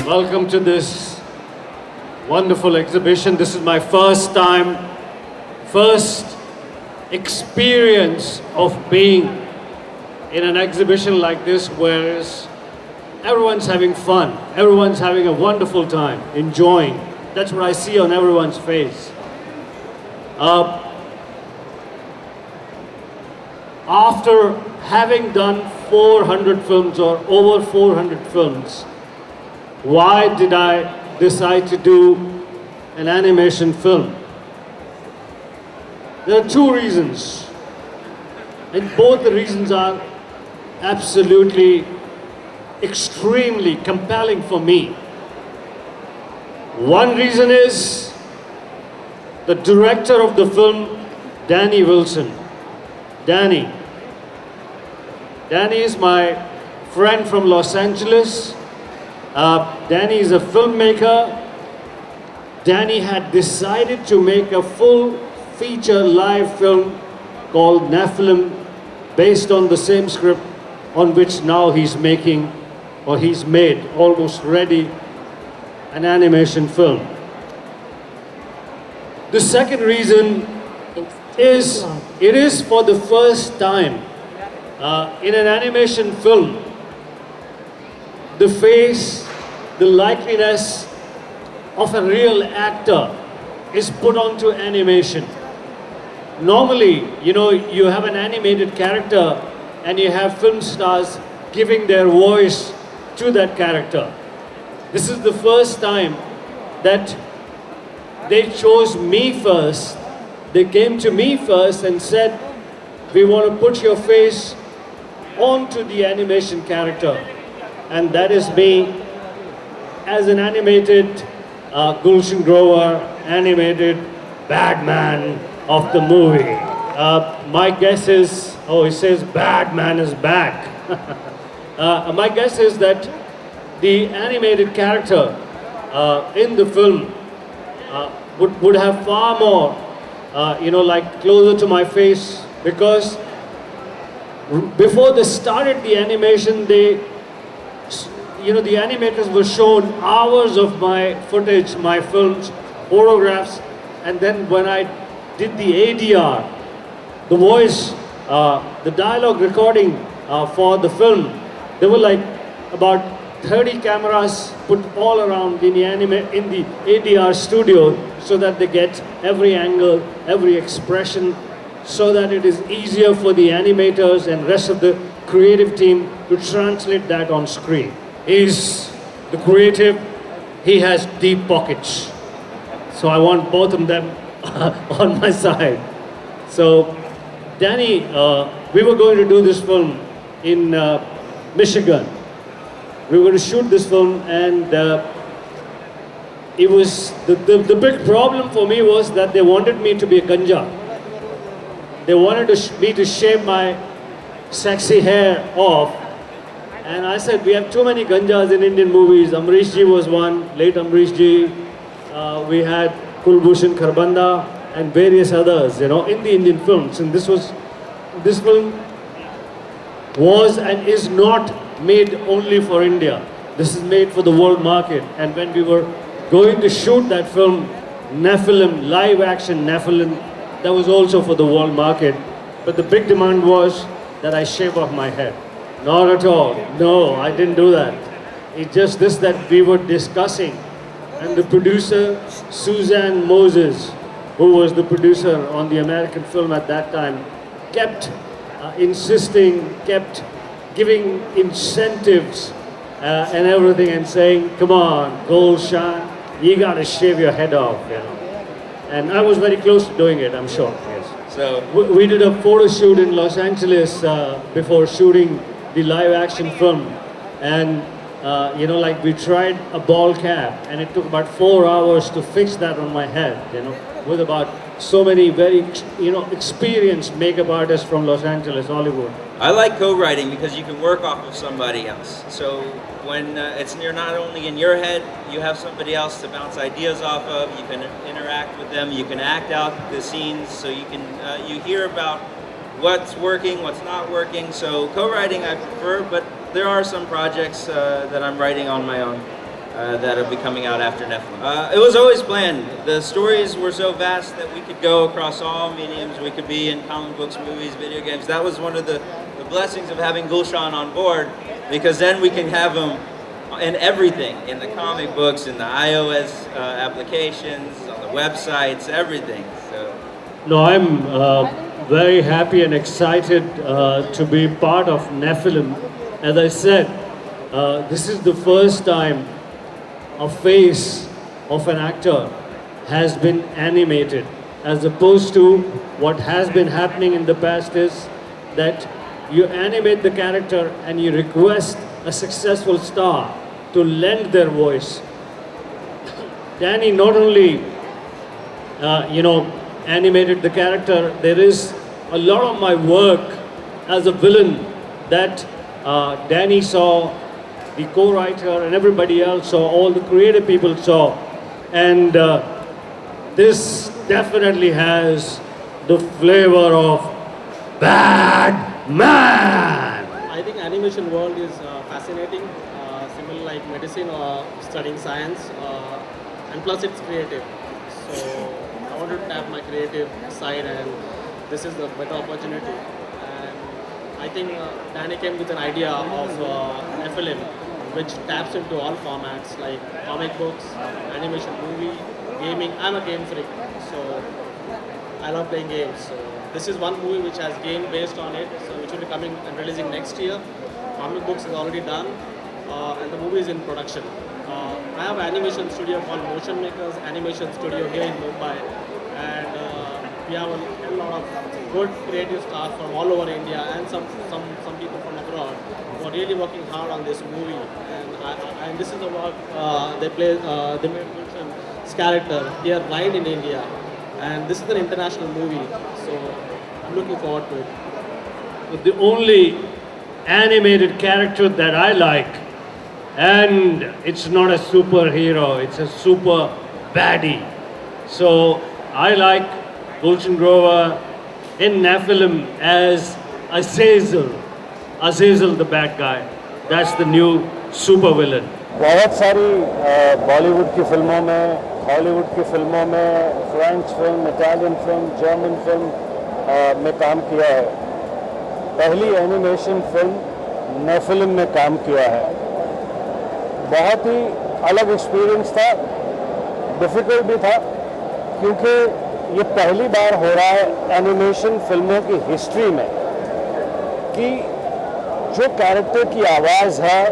Welcome to this wonderful exhibition. This is my first experience of being in an exhibition like this, where everyone's having fun, everyone's having a wonderful time, enjoying. That's what I see on everyone's face. After having done 400 films or over 400 films, why did I decide to do an animation film? There are two reasons, and both the reasons are absolutely extremely compelling for me. One reason is the director of the film, Danny Wilson. Danny is my friend from Los Angeles. Danny is a filmmaker. Danny had decided to make a full feature live film called Nephilim, based on the same script on which now he's making, or he's made, almost ready, an animation film. The second reason is, it is for the first time in an animation film, the face, the likeness of a real actor is put onto animation. Normally, you have an animated character and you have film stars giving their voice to that character. This is the first time that they chose me first. They came to me first and said, we want to put your face onto the animation character. And that is me as an animated Gulshan Grover, animated bad man of the movie. My guess is, oh, it says bad man is back. My guess is that the animated character in the film would have far more, like closer to my face, because before they started the animation, the animators were shown hours of my footage, my films, photographs, and then when I did the ADR, the voice, the dialogue recording for the film, there were like about 30 cameras put all around in the ADR studio, so that they get every angle, every expression, so that it is easier for the animators and rest of the creative team to translate that on screen. He's the creative, he has deep pockets. So I want both of them on my side. So Danny, we were going to do this film in Michigan. We were going to shoot this film, and it was, the big problem for me was that they wanted me to be a ganja. They wanted me to shave my sexy hair off. And I said, we have too many ganjas in Indian movies. Amrish Ji was one, late Amrish Ji. We had Kulbhushan Kharbanda and various others, in the Indian films. And this film was and is not made only for India. This is made for the world market. And when we were going to shoot that film, Nephilim, live action Nephilim, that was also for the world market. But the big demand was that I shave off my head. Not at all. No, I didn't do that. It's just this that we were discussing. And the producer, Suzanne Moses, who was the producer on the American film at that time, kept insisting, kept giving incentives and everything, and saying, come on, Gulshan, you got to shave your head off, And I was very close to doing it, I'm sure. Yes. So we did a photo shoot in Los Angeles before shooting the live action film, and we tried a ball cap, and it took about 4 hours to fix that on my head, with about so many very, experienced makeup artists from Los Angeles, Hollywood. I like co-writing because you can work off of somebody else. So when you're not only in your head, you have somebody else to bounce ideas off of. You can interact with them. You can act out the scenes. So you can you hear about what's working, what's not working. So co-writing I prefer, but there are some projects that I'm writing on my own. that will be coming out after Nephilim. It was always planned. The stories were so vast that we could go across all mediums. We could be in comic books, movies, video games. That was one of the blessings of having Gulshan on board, because then we can have him in everything, in the comic books, in the iOS applications, on the websites, everything. So. No, I'm very happy and excited to be part of Nephilim. As I said, this is the first time a face of an actor has been animated, as opposed to what has been happening in the past is that you animate the character and you request a successful star to lend their voice. Danny not only, animated the character, there is a lot of my work as a villain that Danny saw, the co-writer and everybody else saw, all the creative people saw. And this definitely has the flavor of bad man. I think animation world is fascinating, similar like medicine or studying science, and plus it's creative. So I wanted to tap my creative side, and this is the better opportunity. And I think Danny came with an idea of Nephilim, which taps into all formats like comic books, animation, movie, gaming. I'm a game freak, so I love playing games. So this is one movie which has game based on it, so which will be coming and releasing next year. Comic books is already done, and the movie is in production. I have an animation studio called Motion Makers Animation Studio here in Mumbai, and we have a lot of good creative staff from all over India and some people from abroad who are really working hard on this movie. And this is the work they made Gulshan's character here right in India, and this is an international movie, so I'm looking forward to it. The only animated character that I like, and it's not a superhero, it's a super baddie. So I like Gulshan Grover in Nephilim as Azazel the bad guy. That's the new super villain. बहुत सारी बॉलीवुड की फिल्मों में, Hollywood की फिल्मों में, French film, Italian film, German film में काम किया है। पहली एनिमेशन फिल्म नेफिलिम में काम किया है। बहुत ही अलग एक्सपीरियंस था, डिफ़िकल्ट भी था, क्योंकि ये पहली बार हो रहा है एनिमेशन फिल्मों की हिस्ट्री में कि जो कैरेक्टर की आवाज़ है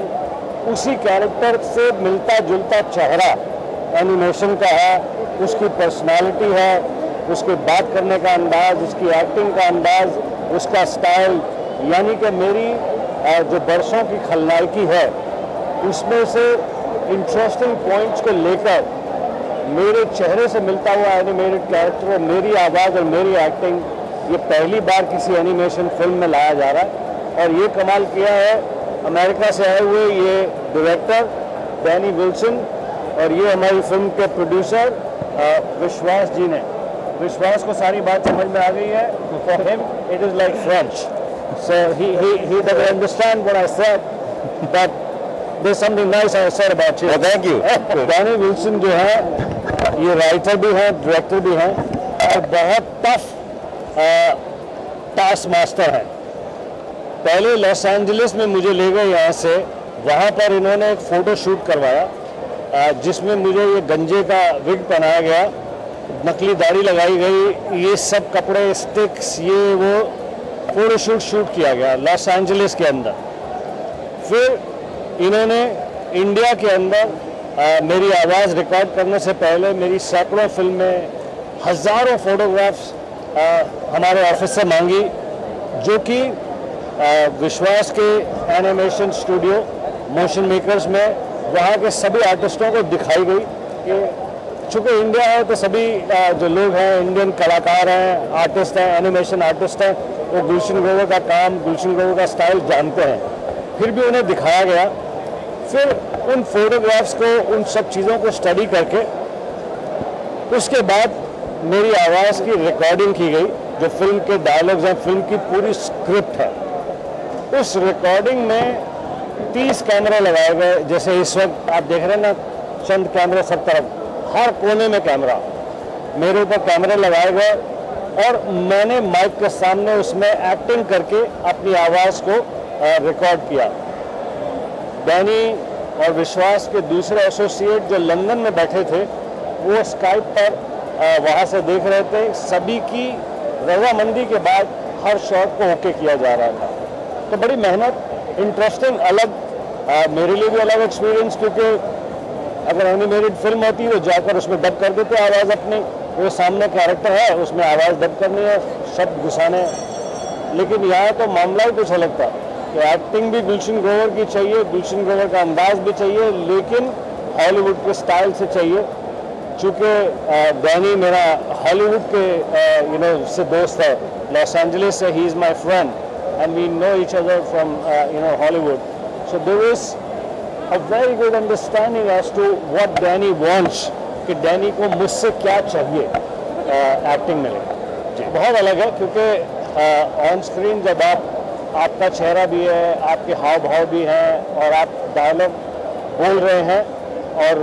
उसी कैरेक्टर से मिलता जुलता चेहरा एनिमेशन का है, उसकी पर्सनालिटी है, उसके बात करने का अंदाज, उसकी एक्टिंग का अंदाज, उसका स्टाइल, यानी कि मेरी जो बरसों की खलनायकी है उसमें से इंटरेस्टिंग पॉइंट्स को लेकर मेरे चेहरे से मिलता हुआ एनिमेटेड कैरेक्टर और मेरी आवाज़ और मेरी एक्टिंग, ये पहली बार किसी एनिमेशन फिल्म में लाया जा रहा है। और ये कमाल किया है अमेरिका से आए हुए ये डायरेक्टर डैनी विल्सन और ये हमारी फिल्म के प्रोड्यूसर विश्वास जी ने। विश्वास को सारी बात समझ में आ गई है। For him it is like French, so he doesn't understand what I said, but there's something nice I said about you. Oh, thank you. Danny Wilson जो है ये राइटर भी हैं, डायरेक्टर भी हैं और बहुत टफ टास्क मास्टर हैं। पहले लॉस एंजलिस में मुझे ले गए यहाँ से, वहाँ पर इन्होंने एक फ़ोटो शूट करवाया जिसमें मुझे ये गंजे का विग पहनाया गया, नकली दाढ़ी लगाई गई, ये सब कपड़े, स्टिक्स, ये वो फ़ोटो शूट किया गया लॉस एंजलिस के अंदर। फिर इन्होंने इंडिया के अंदर मेरी आवाज़ रिकॉर्ड करने से पहले मेरी सैकड़ों फिल्में, हज़ारों फोटोग्राफ्स हमारे ऑफिस से मांगी, जो कि विश्वास के एनिमेशन स्टूडियो मोशन मेकर्स में वहाँ के सभी आर्टिस्टों को दिखाई गई कि चूँकि इंडिया है तो सभी जो लोग हैं, इंडियन कलाकार हैं, आर्टिस्ट हैं, एनिमेशन आर्टिस्ट हैं, वो गुलशन ग्रोवर का काम, गुलशन ग्रोवर का स्टाइल जानते हैं। फिर भी उन्हें दिखाया गया। फिर उन फोटोग्राफ्स को, उन सब चीज़ों को स्टडी करके उसके बाद मेरी आवाज़ की रिकॉर्डिंग की गई, जो फिल्म के डायलॉग्स हैं, फिल्म की पूरी स्क्रिप्ट है। उस रिकॉर्डिंग में 30 कैमरे लगाए गए, जैसे इस वक्त आप देख रहे हैं ना चंद कैमरे सब तरफ, हर कोने में कैमरा, मेरे ऊपर कैमरे लगाए गए और मैंने माइक के सामने उसमें एक्टिंग करके अपनी आवाज़ को रिकॉर्ड किया। डैनी और विश्वास के दूसरे एसोसिएट जो लंदन में बैठे थे वो स्काइप पर वहाँ से देख रहे थे। सभी की रजामंदी के बाद हर शॉट को ओके किया जा रहा था। तो बड़ी मेहनत, इंटरेस्टिंग, अलग, मेरे लिए भी अलग एक्सपीरियंस, क्योंकि अगर एनिमेटेड फिल्म होती तो जाकर उसमें डब कर देते आवाज़ अपनी, वो सामने कैरेक्टर है उसमें आवाज़ डब करनी है, शब्द घुसाने। लेकिन यहाँ तो मामला ही कुछ अलग था कि एक्टिंग भी गुलशन ग्रोवर की चाहिए, गुलशन ग्रोवर का अंदाज भी चाहिए, लेकिन हॉलीवुड के स्टाइल से चाहिए। चूँकि डैनी मेरा हॉलीवुड के से दोस्त है, लॉस एंजलिस से, he is my friend and we know each other from Hollywood, so there is a very good understanding as to what Danny wants, कि डैनी को मुझसे क्या चाहिए एक्टिंग में। जी बहुत अलग है, क्योंकि ऑन स्क्रीन जब आपका चेहरा भी है, आपके हाव भाव भी हैं और आप डायलॉग बोल रहे हैं और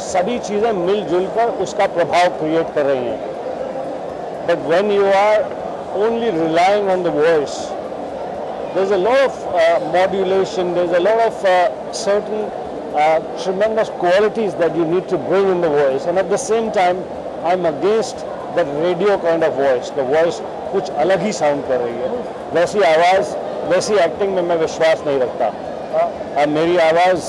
सभी चीज़ें मिलजुल कर उसका प्रभाव क्रिएट कर रही हैं। But when you are only relying on the voice, there's a lot of modulation, there's a lot of certain tremendous qualities that you need to bring in the voice, and at the same time I'm against that radio kind of voice. The voice कुछ अलग ही sound कर रही है, वैसी आवाज़ वैसी acting में मैं विश्वास नहीं रखता। मेरी आवाज़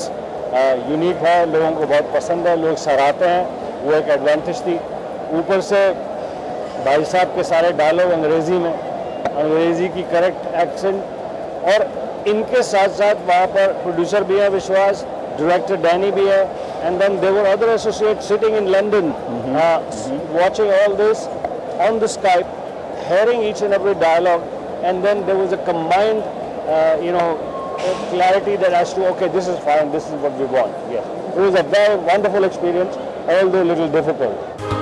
यूनिक है, लोगों को बहुत पसंद है, लोग सराहते हैं, वो एक एडवांटेज थी। ऊपर से भाई साहब के सारे डायलॉग अंग्रेज़ी में, अंग्रेज़ी की करेक्ट एक्सेंट, और इनके साथ साथ वहाँ पर प्रोड्यूसर भी है विश्वास, डायरेक्टर डैनी भी है, and then there were other associate sitting in London watching all this on the Skype, hearing each and every dialogue, and then there was a combined clarity that as to okay, this is fine, this is what we want. Yes, it was a very wonderful experience, although a little difficult.